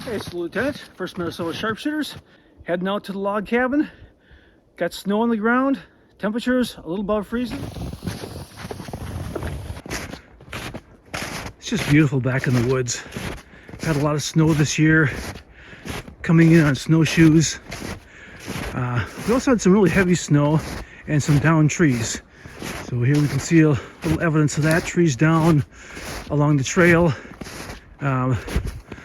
Hey, it's the Lieutenant, 1st Minnesota Sharpshooters, heading out to the log cabin. Got snow on the ground, temperatures a little above freezing. It's just beautiful back in the woods. Had a lot of snow this year, coming in on snowshoes. We also had some really heavy snow and some downed trees. So here we can see a little evidence of that, trees down along the trail.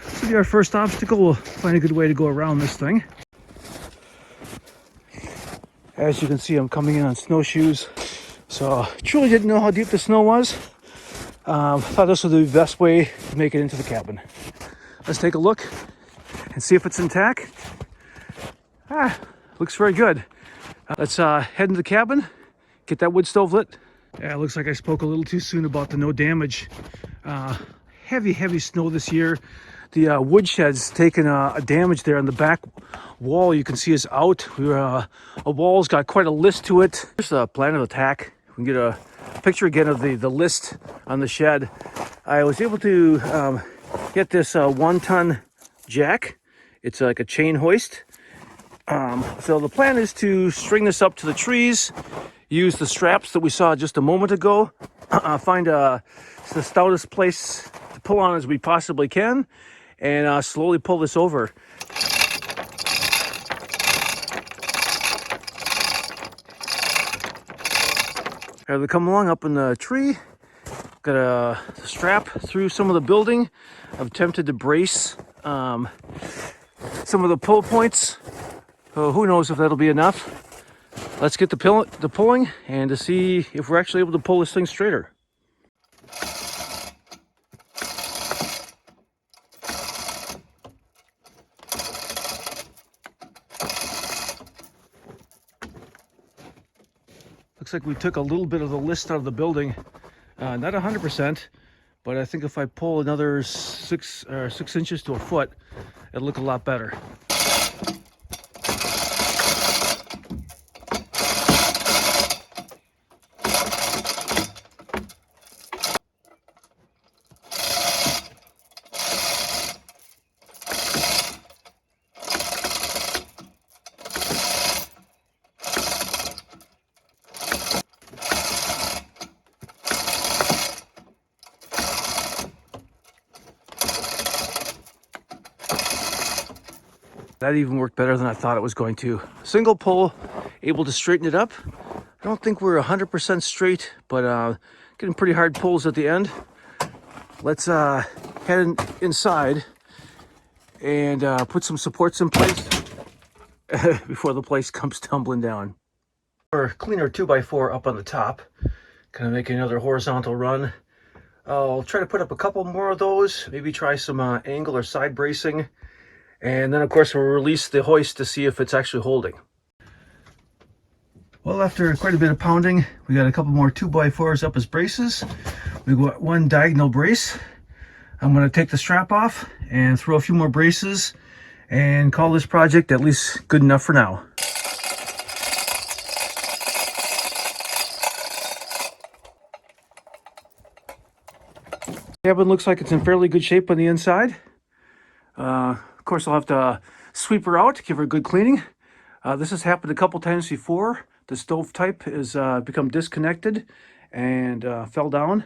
This will be our first obstacle. We'll find a good way to go around this thing. As you can see, I'm coming in on snowshoes. So truly didn't know how deep the snow was. Thought this was the best way to make it into the cabin. Let's take a look and see if it's intact. Looks very good. Let's head into the cabin, get that wood stove lit. Yeah, it looks like I spoke a little too soon about the no damage. Heavy snow this year. The woodshed's taken a damage there on the back wall. You can see is out. A wall's got quite a list to it. Here's the plan of attack. We can get a picture again of the list on the shed. I was able to get this 1-ton jack. It's like a chain hoist. So the plan is to string this up to the trees, use the straps that we saw just a moment ago, find the stoutest place to pull on as we possibly can, and slowly pull this over. As we come along up in the tree, got a strap through some of the building. I've attempted to brace some of the pull points. Who knows if that'll be enough. Let's get the pulling and to see if we're actually able to pull this thing straighter. Looks like we took a little bit of the list out of the building. Not 100%, but I think if I pull another 6 inches to a foot, it'll look a lot better. That even worked better than I thought it was going to. Single pull, able to straighten it up. I don't think we're 100% straight, but getting pretty hard pulls at the end. Let's head inside and put some supports in place before the place comes tumbling down. Or clean our 2x4 up on the top, kind of making another horizontal run. I'll try to put up a couple more of those, maybe try some angle or side bracing. And then, of course, we'll release the hoist to see if it's actually holding. Well, after quite a bit of pounding, we got a couple more 2x4s up as braces. We got one diagonal brace. I'm going to take the strap off and throw a few more braces and call this project at least good enough for now. The cabin looks like it's in fairly good shape on the inside. Of course, I'll have to sweep her out, give her a good cleaning. This has happened a couple times before. The stove type has become disconnected and fell down.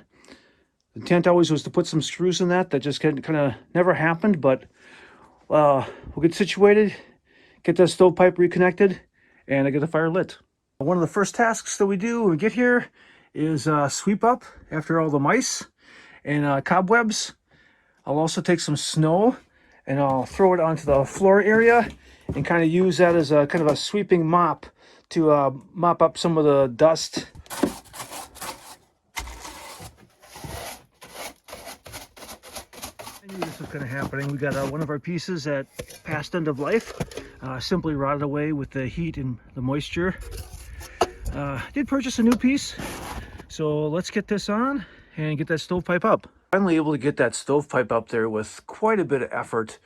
The intent always was to put some screws in that. That just kind of never happened, but we'll get situated, get that stovepipe reconnected, and I get the fire lit. One of the first tasks that we do when we get here is sweep up after all the mice and cobwebs. I'll also take some snow and I'll throw it onto the floor area and kind of use that as a kind of a sweeping mop to mop up some of the dust. I knew this was kind of happening. We got one of our pieces at past end of life, simply rotted away with the heat and the moisture. Did purchase a new piece, so let's get this on and get that stovepipe up. Finally able to get that stovepipe up there with quite a bit of effort.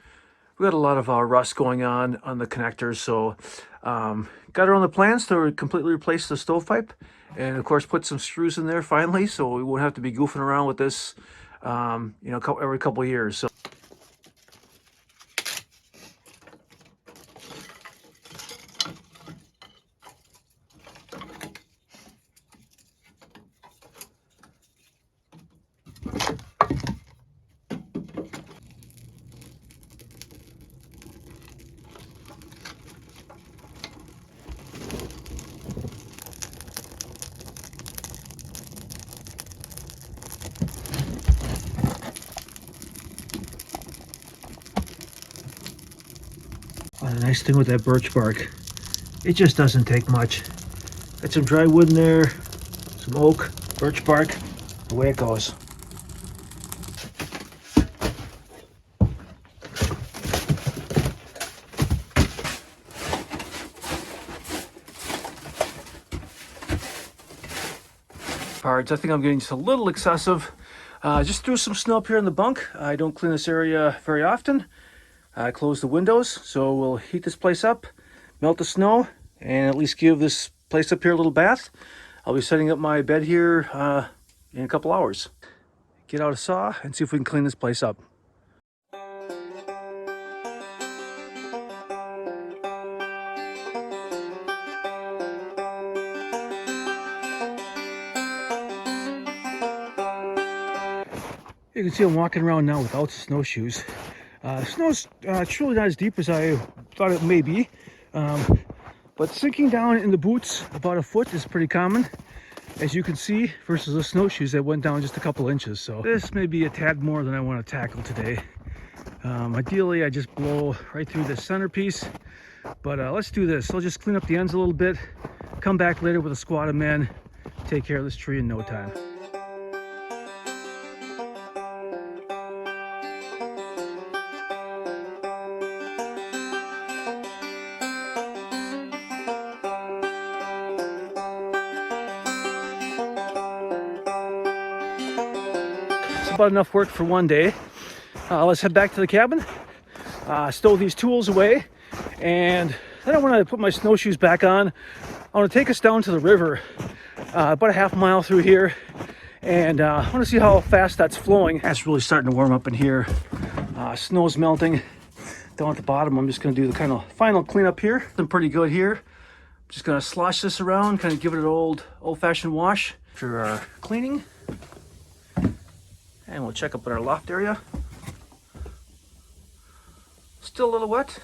We got a lot of rust going on the connectors, so got her on the plans to completely replace the stovepipe, and of course put some screws in there finally, so we won't have to be goofing around with this, every couple of years. So The nice thing with that birch bark, it just doesn't take much. Got some dry wood in there, some oak, birch bark, away it goes. Parts, I think I'm getting just a little excessive. Just threw some snow up here in the bunk. I don't clean this area very often. I closed the windows, so we'll heat this place up, melt the snow, and at least give this place up here a little bath. I'll be setting up my bed here in a couple hours. Get out a saw and see if we can clean this place up. You can see I'm walking around now without snowshoes. Snow's truly not as deep as I thought it may be, but sinking down in the boots about a foot is pretty common, as you can see, versus the snowshoes that went down just a couple inches. So this may be a tad more than I want to tackle today. Ideally, I just blow right through the centerpiece, but let's do this. I'll just clean up the ends a little bit, come back later with a squad of men, take care of this tree in no time. About enough work for one day. Let's head back to the cabin, stow these tools away, and then I want to put my snowshoes back on. I want to take us down to the river, about a half mile through here, and I want to see how fast that's flowing. That's really starting to warm up in here. Snow's melting down at the bottom. I'm just going to do the kind of final cleanup here. Been pretty good here. Just going to slosh this around, kind of give it an old-fashioned wash after our cleaning. And we'll check up in our loft area. Still a little wet.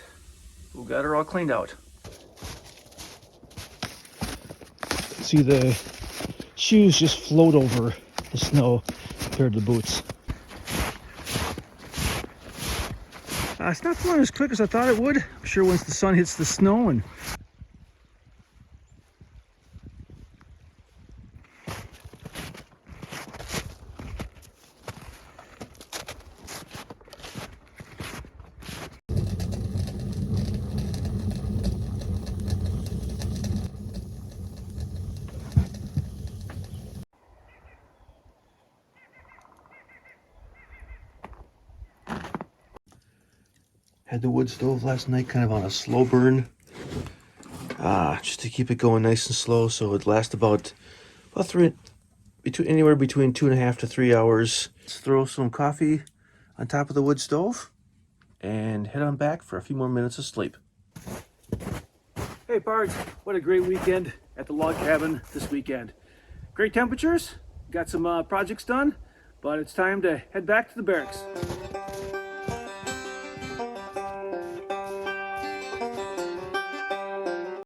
We got her all cleaned out. See, the shoes just float over the snow compared to the boots. It's not flowing as quick as I thought it would. I'm sure once the sun hits the snow and had the wood stove last night kind of on a slow burn, just to keep it going nice and slow, so it lasts about anywhere between 2.5 to 3 hours. Let's throw some coffee on top of the wood stove and head on back for a few more minutes of sleep. Hey Pards, what a great weekend at the log cabin this weekend. Great temperatures, got some projects done, but it's time to head back to the barracks.